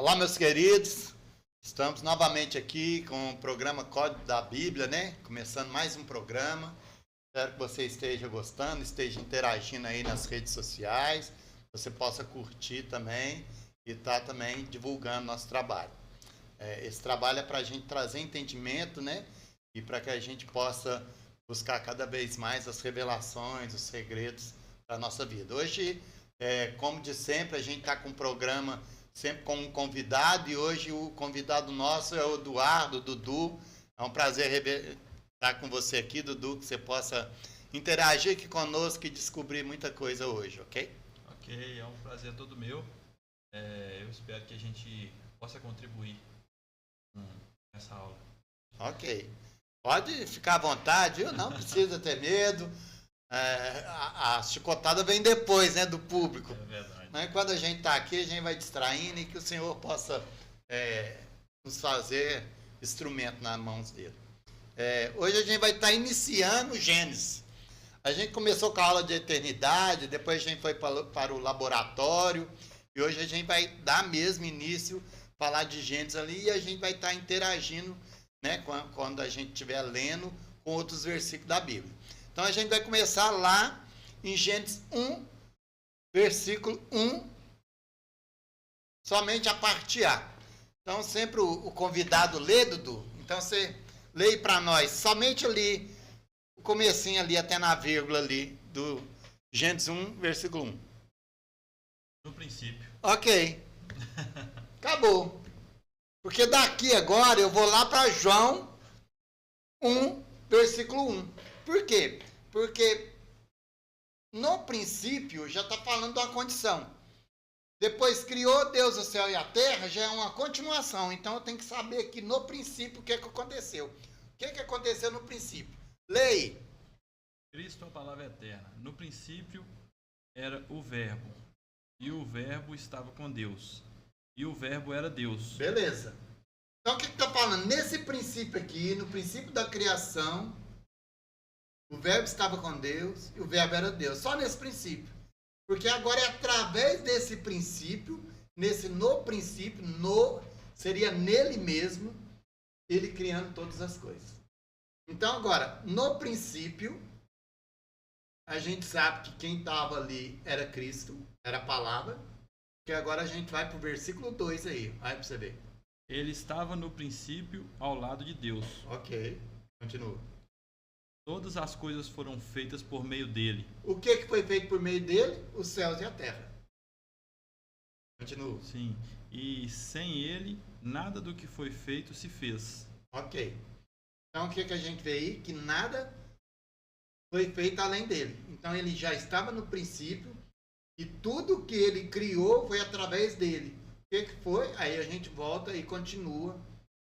Olá, meus queridos, estamos novamente aqui com o programa Código da Bíblia, né? Começando mais um programa. Espero que você esteja gostando, esteja interagindo aí nas redes sociais, você possa curtir também e estar também divulgando nosso trabalho. Esse trabalho é para a gente trazer entendimento, né? E para que a gente possa buscar cada vez mais as revelações, os segredos da nossa vida. Hoje, como de sempre, a gente está com um programa sempre com um convidado, e hoje o convidado nosso é o Eduardo, Dudu. É um prazer estar com você aqui, Dudu, que você possa interagir aqui conosco e descobrir muita coisa hoje, ok? Ok, é um prazer todo meu. Eu espero que a gente possa contribuir com essa aula. Ok. Pode ficar à vontade, viu? Não precisa ter medo. A chicotada vem depois, né, do público. É verdade. Mas quando a gente está aqui, a gente vai distraindo e que o Senhor possa nos fazer instrumento nas mãos dele. Hoje a gente vai estar iniciando Gênesis. A gente começou com a aula de eternidade, depois a gente foi para o laboratório, e hoje a gente vai dar mesmo início, falar de Gênesis ali, e a gente vai estar interagindo, né, quando a gente estiver lendo com outros versículos da Bíblia. Então a gente vai começar lá em Gênesis 1, versículo 1, somente a parte A. Então sempre o convidado lê, Dudu. Então você lê para nós, somente ali, o comecinho ali até na vírgula ali do Gênesis 1, versículo 1. No princípio. Ok. Acabou. Porque daqui agora eu vou lá para João 1, versículo 1. Por quê? Porque no princípio já está falando de uma condição. Depois criou Deus o céu e a terra, já é uma continuação. Então eu tenho que saber que no princípio o que aconteceu. O que aconteceu no princípio? Leia. Cristo, a palavra eterna. No princípio era o Verbo, e o Verbo estava com Deus, e o Verbo era Deus. Beleza. Então o que está falando? Nesse princípio aqui, no princípio da criação, o Verbo estava com Deus e o Verbo era Deus. Só nesse princípio. Porque agora é através desse princípio, no princípio, seria nele mesmo, ele criando todas as coisas. Então agora, no princípio, a gente sabe que quem estava ali era Cristo, era a palavra, que agora a gente vai para o versículo 2 aí, vai para você ver. Ele estava no princípio ao lado de Deus. Ok, continua. Todas as coisas foram feitas por meio dele. O que foi feito por meio dele? Os céus e a terra. Continua. Sim, e sem ele, nada do que foi feito se fez. Ok. Então o que a gente vê aí? Que nada foi feito além dele. Então ele já estava no princípio e tudo que ele criou foi através dele. O que foi? Aí a gente volta e continua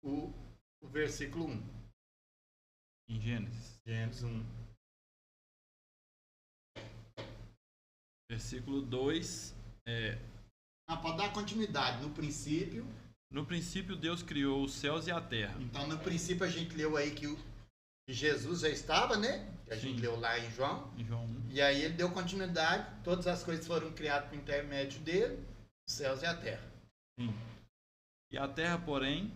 o versículo 1. Em Gênesis. Gênesis 1. Versículo 2. Pode dar continuidade. No princípio. No princípio Deus criou os céus e a terra. Então no princípio a gente leu aí que Jesus já estava, né? Que a gente leu lá em João. Em João 1. E aí ele deu continuidade. Todas as coisas foram criadas por intermédio dele. Os céus e a terra. Sim. E a terra, porém,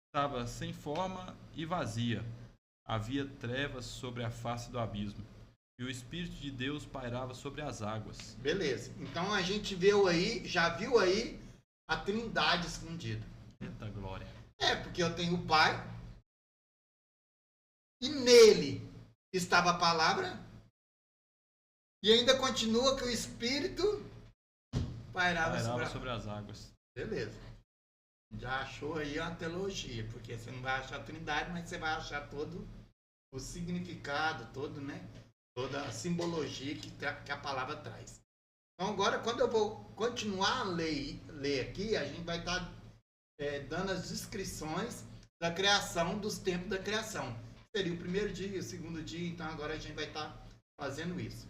estava sem forma e vazia. Havia trevas sobre a face do abismo, e o Espírito de Deus pairava sobre as águas. Beleza. Então a gente já viu aí a Trindade escondida. Eita glória. Porque eu tenho o Pai, e nele estava a palavra, e ainda continua que o Espírito pairava sobre as águas. Beleza. Já achou aí uma teologia, porque você não vai achar a Trindade, mas você vai achar todo o significado, toda a simbologia que a palavra traz. Então agora, quando eu vou continuar a ler aqui, a gente vai estar dando as descrições da criação, dos tempos da criação. Seria o primeiro dia, o segundo dia, então agora a gente vai estar fazendo isso.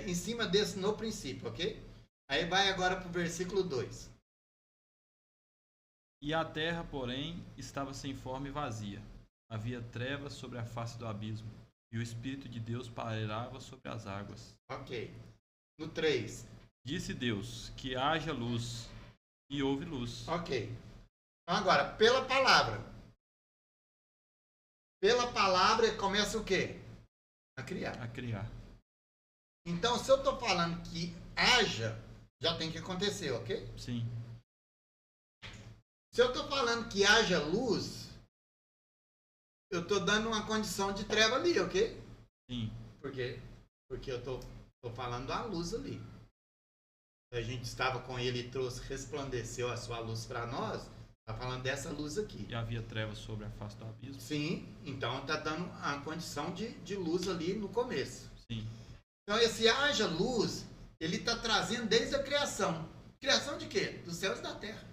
Em cima desse no princípio, ok? Aí vai agora para o versículo 2. E a terra, porém, estava sem forma e vazia. Havia trevas sobre a face do abismo, e o Espírito de Deus pairava sobre as águas. Ok. No 3. Disse Deus, que haja luz, e houve luz. Ok. Então agora, pela palavra. Pela palavra começa o quê? A criar. A criar. Então, se eu estou falando que haja, já tem que acontecer, ok? Sim. Se eu estou falando que haja luz, eu estou dando uma condição de treva ali, ok? Sim. Porque eu estou falando da luz ali. A gente estava com ele e trouxe, resplandeceu a sua luz para nós. Está falando dessa luz aqui. E havia trevas sobre a face do abismo. Sim, então está dando a condição de luz ali no começo. Sim. Então esse haja luz, ele está trazendo desde a criação. Criação de quê? Dos céus e da terra.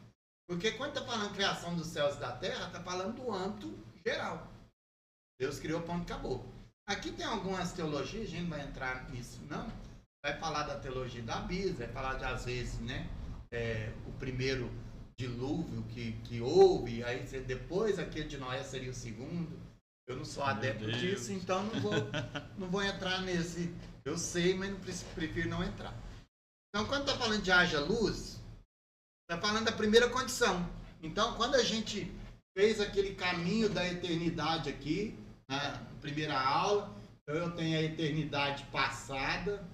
Porque quando está falando criação dos céus e da terra, está falando do âmbito geral. Deus criou, ponto, acabou. Aqui tem algumas teologias, a gente não vai entrar nisso não. Vai falar da teologia da abismo, vai falar de, às vezes, né, o primeiro dilúvio que houve, aí depois aquele de Noé seria o segundo. Eu não sou adepto disso, então não vou entrar nesse. Eu sei, mas prefiro não entrar. Então, quando está falando de haja luz, está falando da primeira condição. Então, quando a gente fez aquele caminho da eternidade aqui, na primeira aula, eu tenho a eternidade passada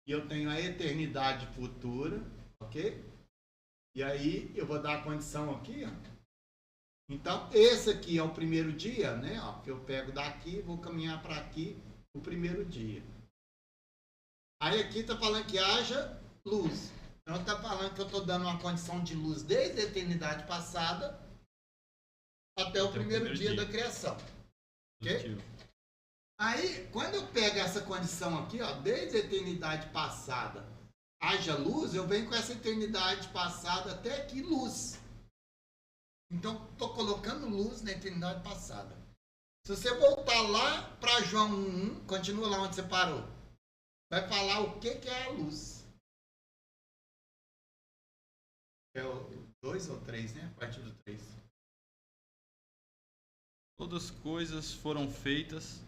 e eu tenho a eternidade futura, ok? E aí eu vou dar a condição aqui, ó. Então, esse aqui é o primeiro dia, né? Ó, que eu pego daqui, vou caminhar para aqui, o primeiro dia. Aí aqui está falando que haja luz. Então está falando que eu estou dando uma condição de luz desde a eternidade passada até o primeiro dia da criação. Ok? Aí, quando eu pego essa condição aqui, ó, desde a eternidade passada haja luz, eu venho com essa eternidade passada até aqui, luz. Então, estou colocando luz na eternidade passada. Se você voltar lá para João 1, continua lá onde você parou. Vai falar o que é a luz. É o 2 ou 3, né? A partir do 3. Todas as coisas foram feitas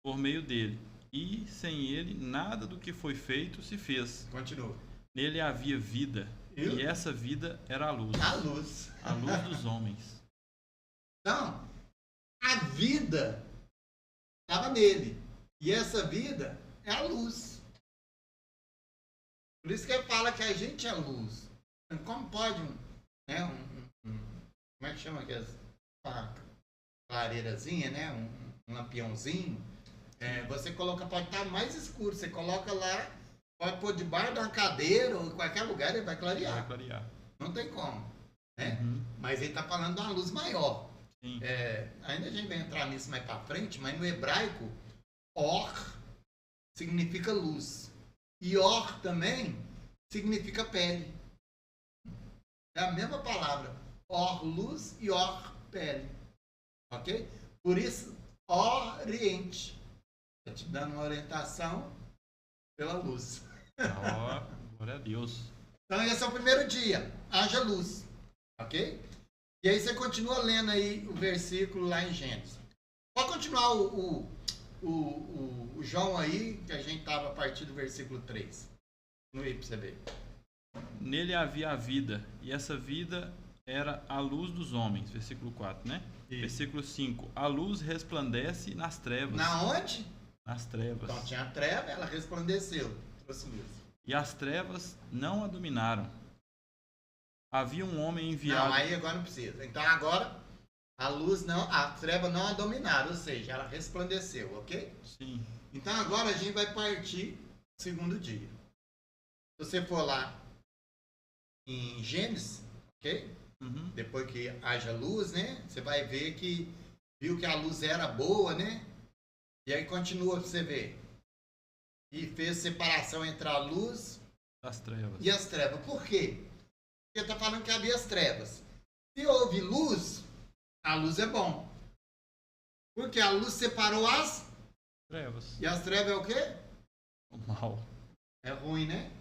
por meio dele, e sem ele nada do que foi feito se fez. Continua. Nele havia vida, e essa vida era a luz. A luz. A luz dos homens. Então, a vida estava nele. E essa vida é a luz. Por isso que ele fala que a gente é a luz. Como pode como é que chama aquelas clareirazinha, né? Um lampiãozinho. Você coloca, pode estar mais escuro. Você coloca lá, pode pôr debaixo de uma cadeira ou em qualquer lugar, ele vai clarear. Vai clarear. Não tem como. Né? Uhum. Mas ele está falando de uma luz maior. Sim. Ainda a gente vai entrar nisso mais para frente, mas no hebraico, or significa luz. E or também significa pele. É a mesma palavra. Or luz e or pele. Ok? Por isso, oriente. Está te dando uma orientação pela luz. Glória a Deus. Então esse é o primeiro dia. Haja luz. Ok? E aí você continua lendo aí o versículo lá em Gênesis. Pode continuar o João aí, que a gente estava a partir do versículo 3. Continue aí para você ver. Nele havia a vida, e essa vida era a luz dos homens. Versículo 4, né? Isso. Versículo 5. A luz resplandece nas trevas. Na onde? Nas trevas. Então tinha treva, ela resplandeceu. Trouxe luz. E as trevas não a dominaram. Havia um homem enviado... Não, aí agora não precisa. Então agora a luz não, a treva não a dominaram, ou seja, ela resplandeceu, ok? Sim. Então agora a gente vai partir do segundo dia. Se você for lá em Gênesis, ok? Uhum. Depois que haja luz, né? Você vai ver que viu que a luz era boa, né? E aí continua pra você ver. E fez separação entre a luz das trevas. E as trevas. Por quê? Porque está falando que havia as trevas. Se houve luz, a luz é bom. Porque a luz separou as trevas. E as trevas é o quê? O mal. É ruim, né?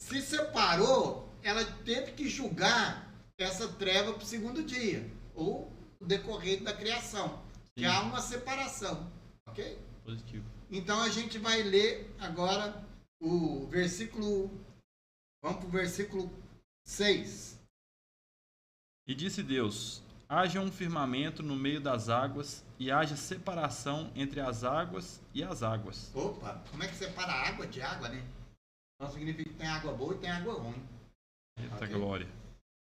Se separou, ela teve que julgar essa treva para o segundo dia. Ou o decorrer da criação. Sim. Que há uma separação. Ok? Positivo. Então a gente vai ler agora o versículo. Vamos para o versículo 6. E disse Deus: haja um firmamento no meio das águas, e haja separação entre as águas e as águas. Opa, como é que separa água de água, né? Então significa que tem água boa e tem água ruim. Eita Ok. glória.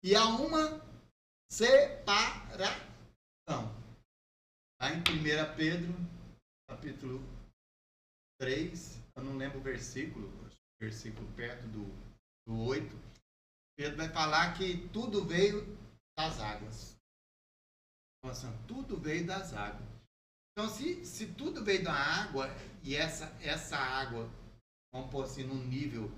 E há uma separação. Lá em 1 Pedro, capítulo 3, eu não lembro o versículo perto do 8, Pedro vai falar que tudo veio das águas. Então, assim, tudo veio das águas. Então, se tudo veio da água, e essa água, vamos pôr assim, num nível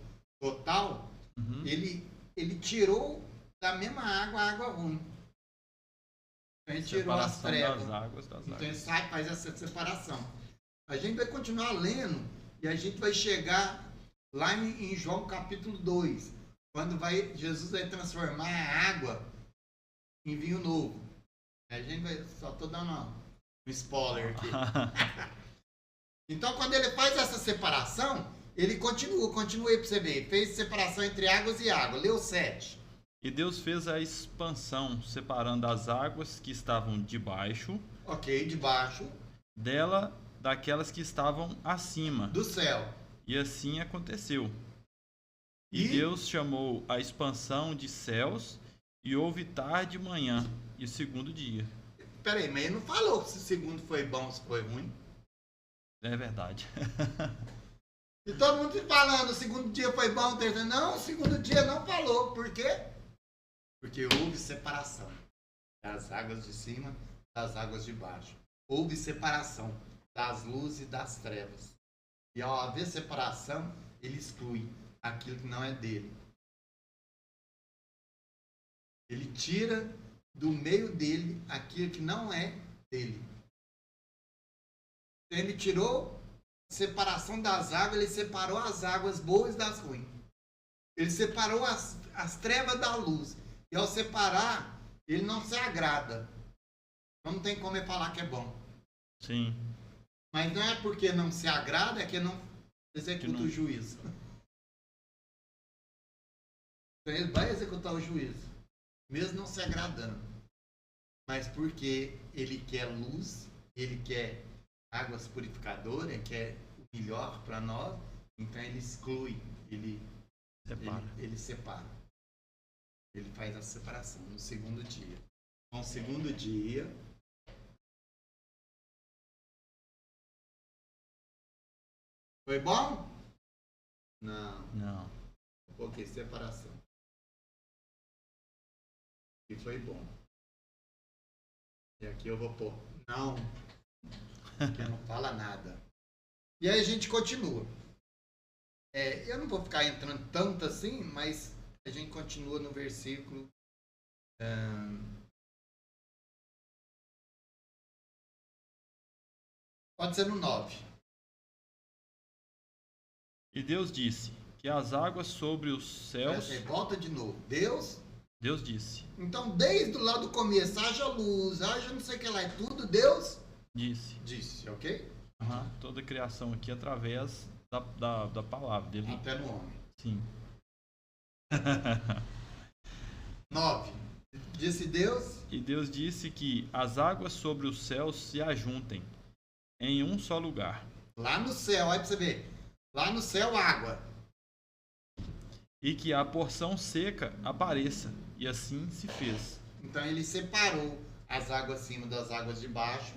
total, Uhum. ele tirou da mesma água a água ruim. Então, ele tirou as Separação trevas. das águas das Então águas. ele faz essa separação. A gente vai continuar lendo e a gente vai chegar lá em João capítulo 2, quando Jesus vai transformar a água em vinho novo. A gente vai, só estou dando um spoiler aqui. Então quando ele faz essa separação, ele continua aí para você ver. Fez separação entre águas e água. Leu 7. E Deus fez a expansão, separando as águas que estavam debaixo Ok, debaixo dela daquelas que estavam acima. do céu. E assim aconteceu. E E? Deus chamou a expansão de céus, e houve tarde e manhã, e o segundo dia. Peraí, mas ele não falou se o segundo foi bom ou se foi ruim. É verdade. E todo mundo falando, o segundo dia foi bom, o terceiro não, o segundo dia não falou. Por quê? Porque houve separação das águas de cima, das águas de baixo. Houve separação das luzes e das trevas. E ao haver separação, ele exclui aquilo que não é dele. Ele tira do meio dele aquilo que não é dele. Ele tirou a separação das águas, ele separou as águas boas das ruins. Ele separou as trevas da luz. E ao separar, ele não se agrada. Não tem como ele falar que é bom. Sim. Mas não é porque não se agrada, é que não executa Que não- o juízo. Então ele vai executar o juízo, mesmo não se agradando. Mas porque ele quer luz, ele quer águas purificadoras, ele quer o melhor para nós, então ele exclui, ele separa. Ele faz a separação no segundo dia. No segundo dia, foi bom? Não. Não. Ok, separação. E foi bom. E aqui eu vou pôr não, porque não fala nada. E aí a gente continua. Eu não vou ficar entrando tanto assim, mas a gente continua no versículo. Pode ser no 9. E Deus disse que as águas sobre os céus... Volta de novo. Deus. Deus disse. Então, desde o lado do começo, haja luz, haja não sei o que lá, é tudo Deus Disse. ok? Uhum. Toda a criação aqui através da palavra dele. Até no homem. Sim. 9. Disse Deus. E Deus disse que as águas sobre os céus se ajuntem em um só lugar. Lá no céu, aí pra você ver. Lá no céu, água. E que a porção seca apareça. E assim se fez. Então ele separou as águas acima das águas de baixo.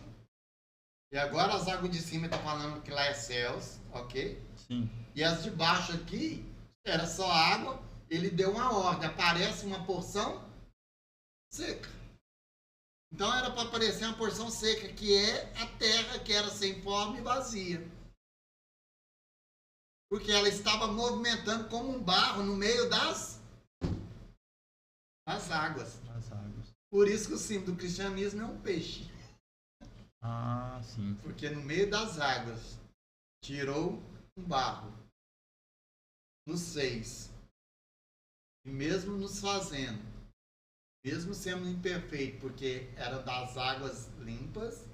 E agora as águas de cima está falando que lá é céus, ok? Sim. E as de baixo aqui era só água. Ele deu uma ordem, aparece uma porção seca. Então era para aparecer uma porção seca, que é a terra que era sem forma e vazia. Porque ela estava movimentando como um barro no meio das águas. As águas. Por isso que o símbolo do cristianismo é um peixe. Ah, sim. Porque no meio das águas tirou um barro. No 6. E mesmo nos fazendo, mesmo sendo imperfeito, porque era das águas limpas,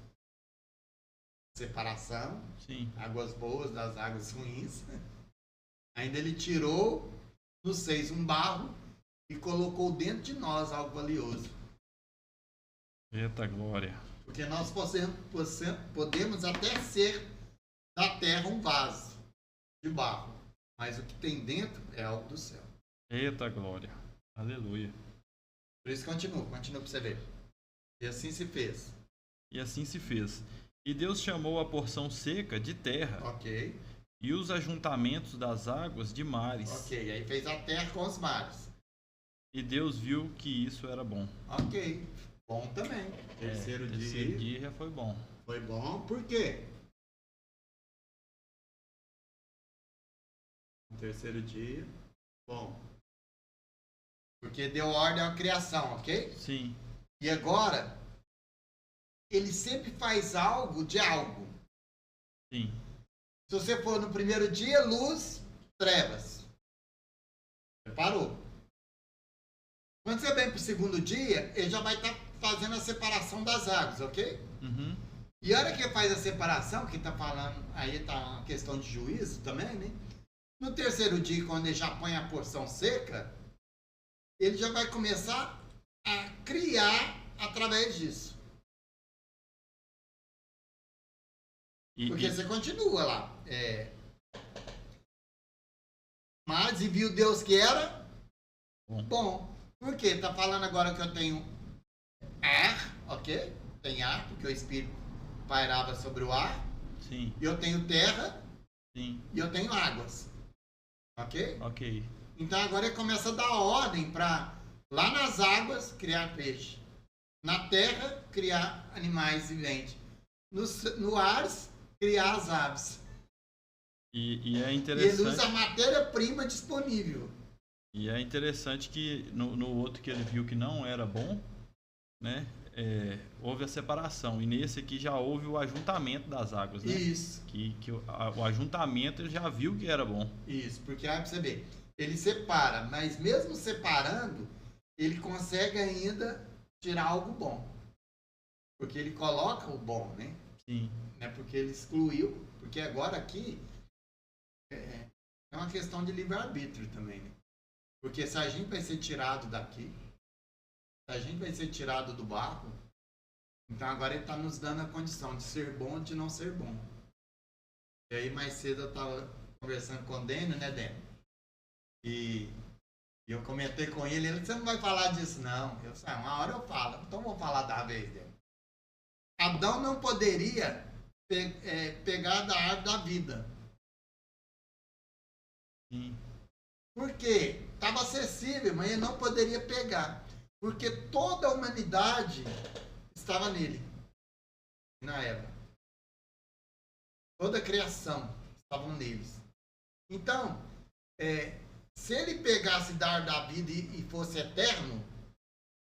separação, Sim. águas boas das águas ruins, ainda ele tirou no 6 um barro e colocou dentro de nós algo valioso. Eita glória. Porque nós podemos até ser da terra um vaso de barro, mas o que tem dentro é algo do céu. Eita glória. Aleluia. Por isso continua para você ver. E assim se fez. E assim se fez. E Deus chamou a porção seca de terra. Ok. E os ajuntamentos das águas de mares. Ok, aí fez a terra com os mares. E Deus viu que isso era bom. Ok, bom também. Terceiro dia já foi bom. Foi bom, por quê? No terceiro dia, bom. Porque deu ordem à criação, ok? Sim. E agora, ele sempre faz algo de algo. Sim. Se você for no primeiro dia, luz, trevas. Reparou? Quando você vem para o segundo dia, ele já vai estar fazendo a separação das águas, ok? Uhum. E a hora que faz a separação, que está falando, aí está uma questão de juízo também, né? No terceiro dia, quando ele já põe a porção seca, ele já vai começar a criar através disso. Porque você continua lá. Mas e viu Deus que era bom. Por quê? Está falando agora que eu tenho ar, ok? Tem ar, porque o Espírito pairava sobre o ar. Sim. E eu tenho terra. Sim. E eu tenho águas. Ok? Ok. Então agora ele começa a dar ordem para lá nas águas criar peixe. Na terra criar animais viventes. No ar criar as aves. E é interessante. E ele usa a matéria-prima disponível. E é interessante que no outro que ele viu que não era bom, né? Houve a separação. E nesse aqui já houve o ajuntamento das águas, né? Isso. O ajuntamento ele já viu que era bom. Isso, porque aí pra você ver, ele separa, mas mesmo separando, ele consegue ainda tirar algo bom. Porque ele coloca o bom, né? Sim. Né? Porque ele excluiu, porque agora aqui é uma questão de livre-arbítrio também, né? Porque se a gente vai ser tirado daqui, se a gente vai ser tirado do barco, então agora ele está nos dando a condição de ser bom ou de não ser bom. E aí mais cedo eu estava conversando com o Dênio, né, Dênio? E eu comentei com ele, você não vai falar disso não. Eu disse, uma hora eu falo, então vou falar da vez dele. Adão não poderia pegar da árvore da vida. Sim. Por quê? Estava acessível, mas ele não poderia pegar. Porque toda a humanidade estava nele. Na Eva. Toda a criação estavam neles. Então, se ele pegasse da árvore da vida e fosse eterno,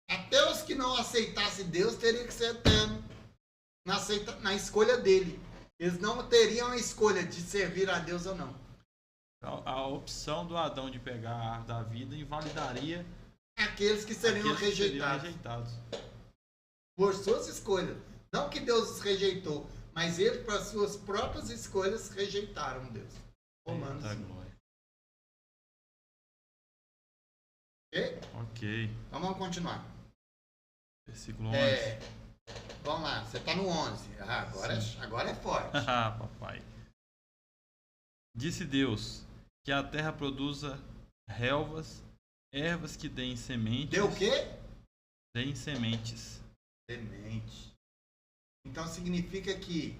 até os que não aceitassem Deus teriam que ser eterno na escolha dele. Eles não teriam a escolha de servir a Deus ou não. A opção do Adão de pegar a árvore da vida invalidaria aqueles que seriam rejeitados. Por suas escolhas. Não que Deus os rejeitou, mas eles, por suas próprias escolhas, rejeitaram Deus. Romanos 5. Ok? Ok. Então vamos continuar. Versículo 11. Vamos lá, você está no 11. Agora é forte. Ah, papai. Disse Deus que a terra produza relvas, ervas que deem sementes. Deu o quê? Deem sementes. Semente. Então significa que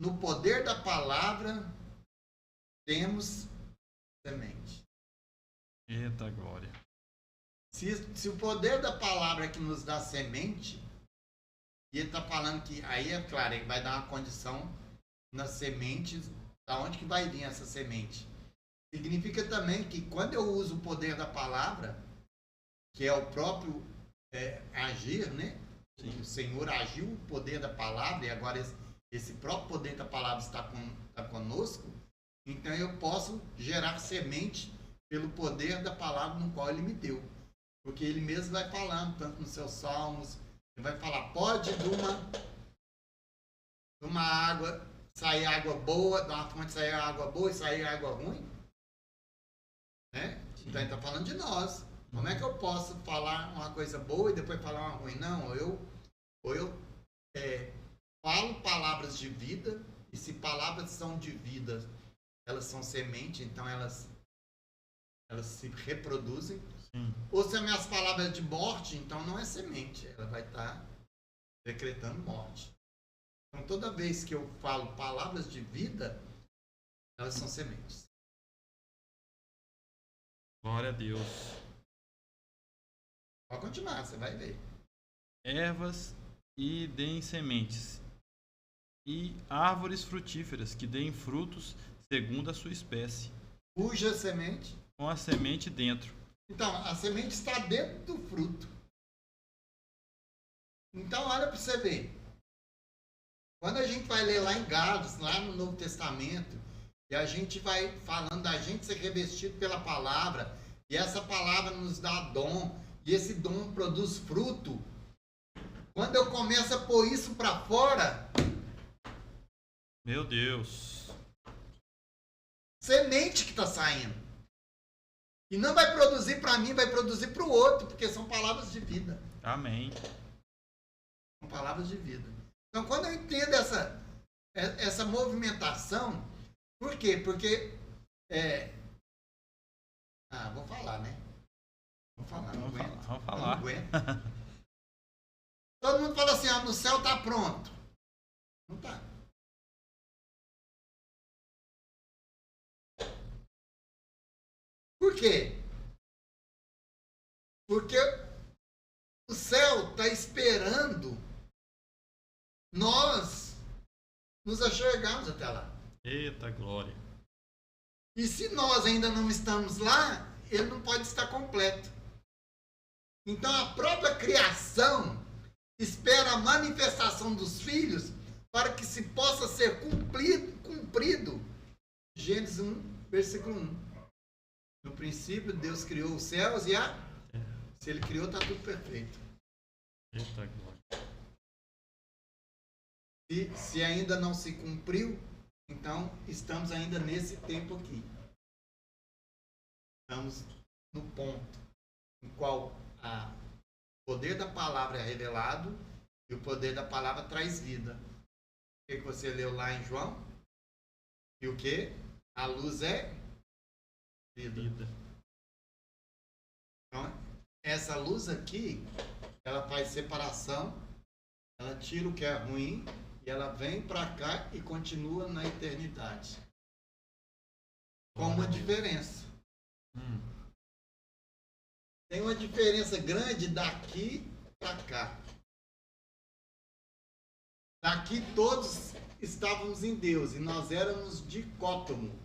no poder da palavra temos semente. Eita glória. Se o poder da palavra é que nos dá semente, e ele está falando que, aí é claro, ele vai dar uma condição nas sementes, da onde que vai vir essa semente. Significa também que quando eu uso o poder da palavra, que é o próprio agir, né? Sim. O Senhor agiu o poder da palavra, e agora esse próprio poder da palavra está conosco, então eu posso gerar semente pelo poder da palavra no qual ele me deu. Porque ele mesmo vai falando, tanto nos seus salmos, ele vai falar, pode de uma água sair água boa, de uma fonte sair água boa e sair água ruim? Né? Então ele está falando de nós. Como é que eu posso falar uma coisa boa e depois falar uma ruim? Não, eu falo palavras de vida, e se palavras são de vida, elas são semente, então elas se reproduzem. Sim. Ou se as minhas palavras de morte, então não é semente, ela vai estar decretando morte. Então toda vez que eu falo palavras de vida, elas são sementes. Glória a Deus. Pode continuar, você vai ver. Ervas e deem sementes, e árvores frutíferas que deem frutos segundo a sua espécie, Cuja semente. com a semente dentro. Então, a semente está dentro do fruto. Então, olha para você ver. Quando a gente vai ler lá em Gálatas, lá no Novo Testamento, e a gente vai falando da gente ser revestido pela palavra, e essa palavra nos dá dom, e esse dom produz fruto. Quando eu começo a pôr isso para fora, Meu Deus. semente que está saindo. E não vai produzir para mim, vai produzir para o outro, porque são palavras de vida. Amém. São palavras de vida. Então, quando eu entendo essa movimentação, por quê? Porque vou falar, né? Vou falar, não aguento. Vamos falar. Não aguento. Todo mundo fala assim, no céu tá pronto. Não tá. Por quê? Porque o céu está esperando nós nos enxergarmos até lá. Eita glória. E se nós ainda não estamos lá, ele não pode estar completo. Então a própria criação espera a manifestação dos filhos para que se possa ser cumprido. Gênesis 1, versículo 1. No princípio, Deus criou os céus e a... Se ele criou, está tudo perfeito. Eita glória. Se ainda não se cumpriu, então estamos ainda nesse tempo aqui. Estamos no ponto em qual o poder da palavra é revelado e o poder da palavra traz vida. O que você leu lá em João? E o que? A luz é vida. Então, essa luz aqui, ela faz separação, ela tira o que é ruim e ela vem para cá e continua na eternidade. Com uma diferença. Tem uma diferença grande daqui para cá. Daqui todos estávamos em Deus e nós éramos dicótomo.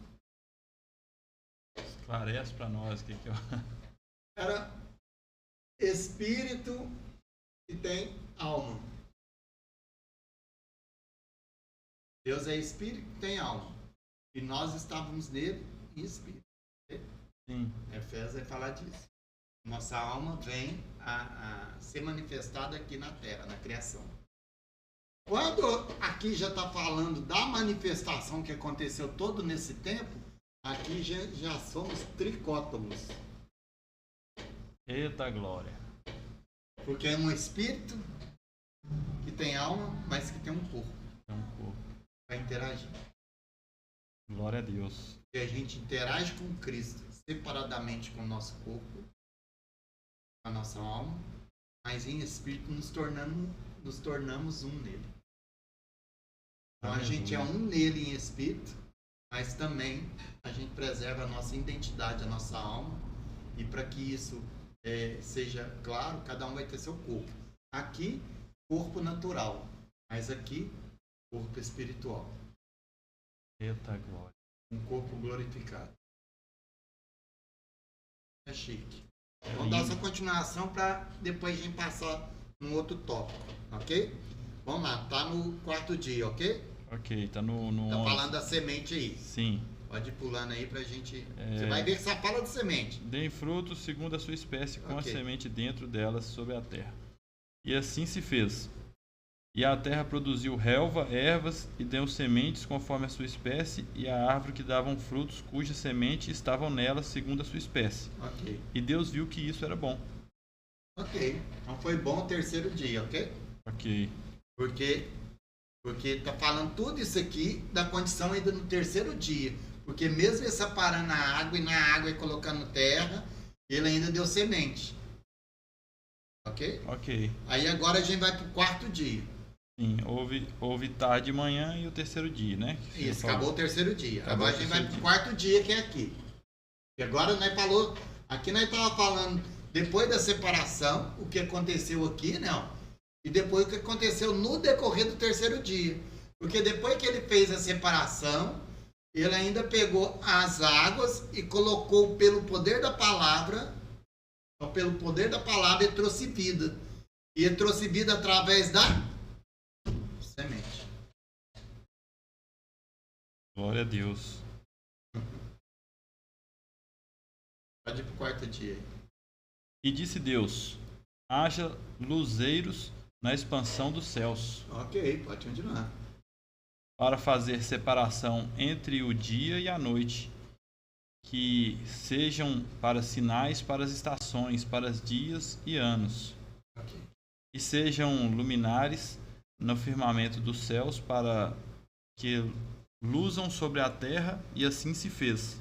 Esclarece para nós o que é. Era espírito e tem alma. Deus é espírito e tem alma. E nós estávamos nele em espírito. Sim. Efésios vai falar disso. Nossa alma vem a ser manifestada aqui na Terra, na criação. Quando aqui já está falando da manifestação que aconteceu todo nesse tempo, aqui já somos tricótomos. Eita glória. Porque é um espírito que tem alma, mas que tem um corpo. É um corpo. Para interagir. Glória a Deus. E a gente interage com Cristo separadamente com o nosso corpo, com a nossa alma, mas em espírito nos tornamos um nele. Então a gente é um nele em espírito, mas também a gente preserva a nossa identidade, a nossa alma, e para que isso seja claro, cada um vai ter seu corpo. Aqui, corpo natural, mas aqui, corpo espiritual. Eita glória. Um corpo glorificado. É chique. É Vamos dar lindo. essa continuação para depois a gente passar num outro tópico, ok? Vamos lá, tá no quarto dia, ok? Ok, tá no Tá 11. falando da semente aí. Sim. Pode ir pulando aí pra gente... Você vai ver que só fala de semente. Deem frutos segundo a sua espécie, com Ok. a semente dentro delas sobre a terra. E assim se fez. E a terra produziu relva, ervas, e deu sementes conforme a sua espécie, e a árvore que davam frutos, cuja semente estavam nela, segundo a sua espécie. Ok. E Deus viu que isso era bom. Ok. Então foi bom o terceiro dia, ok? Ok. Porque tá falando tudo isso aqui da condição ainda no terceiro dia. Porque mesmo ele separando a água e na água e colocando terra, ele ainda deu semente. Ok? Ok. Aí agora a gente vai pro quarto dia. Sim, houve tarde e manhã e o terceiro dia, né? Isso, acabou o terceiro dia. Acabou Agora a gente vai pro quarto dia, que é aqui. E agora nós falou, aqui nós estávamos falando depois da separação, o que aconteceu aqui, não. E depois o que aconteceu no decorrer do terceiro dia. Porque depois que ele fez a separação, ele ainda pegou as águas e colocou pelo poder da palavra, e trouxe vida. E ele trouxe vida através da semente. Glória a Deus. Pode ir pro quarto dia. E disse Deus: haja luzeiros na expansão dos céus, Ok, pode continuar. para fazer separação entre o dia e a noite, que sejam para sinais para as estações, para os dias e anos, Ok. e sejam luminares no firmamento dos céus, para que luzam sobre a terra, e assim se fez.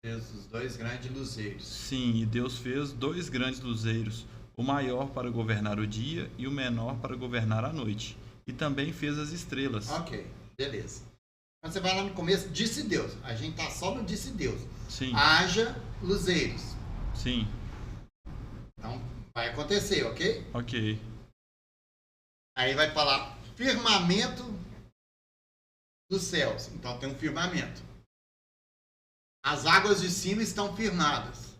Fez os dois grandes luzeiros. Sim, e Deus fez 2 grandes luzeiros, o maior para governar o dia e o menor para governar a noite. E também fez as estrelas. Ok, beleza. Quando você vai lá no começo, disse Deus. A gente tá só no disse Deus. Sim, Haja luzeiros. sim, Então, vai acontecer, ok? ok. Aí vai falar firmamento dos céus. Então tem um firmamento. As águas de cima estão firmadas.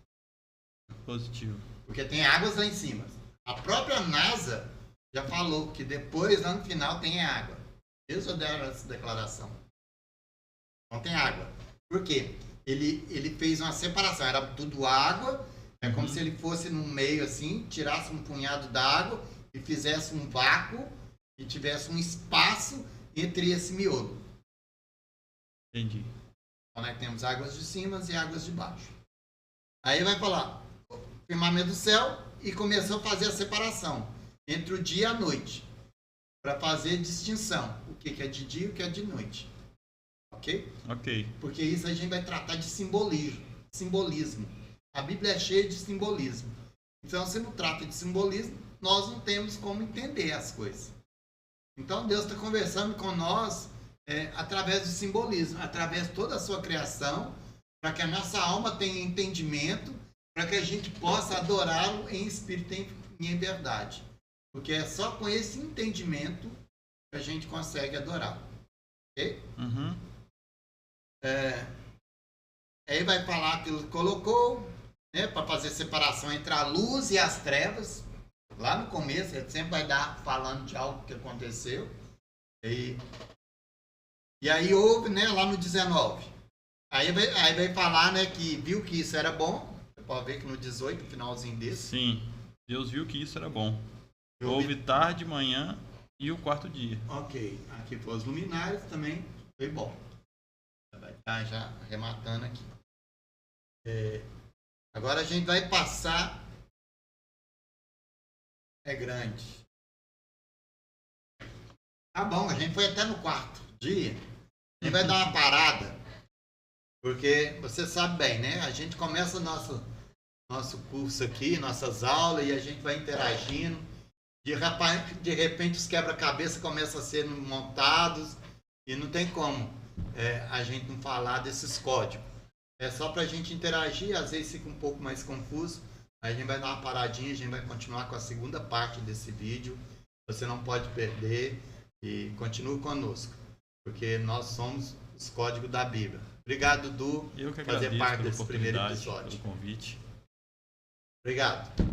Positivo. Porque tem águas lá em cima. A própria NASA já falou que depois, lá no final, tem água. Eles já deram essa declaração. Não tem água. Por quê? Ele fez uma separação. Era tudo água. É como se ele fosse no meio assim, tirasse um punhado d'água e fizesse um vácuo e tivesse um espaço entre esse miolo. Entendi. Então nós temos águas de cima e águas de baixo. Aí vai falar firmamento do céu e começou a fazer a separação entre o dia e a noite. Para fazer distinção. O que é de dia e o que é de noite. Ok? Ok. Porque isso a gente vai tratar de simbolismo. A Bíblia é cheia de simbolismo. Então, se não trata de simbolismo, nós não temos como entender as coisas. Então, Deus está conversando com nós através do simbolismo, através de toda a sua criação, para que a nossa alma tenha entendimento, para que a gente possa adorá-lo em espírito e em verdade. Porque é só com esse entendimento que a gente consegue adorar. Ok? Uhum. Aí vai falar que ele colocou, né, para fazer separação entre a luz e as trevas. Lá no começo, ele sempre vai dar falando de algo que aconteceu. E aí houve, né, lá no 19. Aí vai falar, né, que viu que isso era bom. Você pode ver que no 18, no finalzinho desse. Sim, Deus viu que isso era bom. Houve Houve tarde, manhã e o quarto dia. Ok, aqui foi os luminares também, foi bom. Vai estar já arrematando aqui. Agora a gente vai passar. É grande. Tá bom, a gente foi até no quarto dia. A gente vai dar uma parada. Porque você sabe bem, né? A gente começa nosso curso aqui, nossas aulas, e a gente vai interagindo. De repente os quebra-cabeça começam a ser montados e não tem como a gente não falar desses códigos. É só para a gente interagir, às vezes fica um pouco mais confuso. Aí a gente vai dar uma paradinha, a gente vai continuar com a segunda parte desse vídeo. Você não pode perder e continue conosco, porque nós somos os códigos da Bíblia. Obrigado, Dudu, Eu que por fazer agradeço parte pela desse primeiro oportunidade, episódio. pelo convite. Obrigado.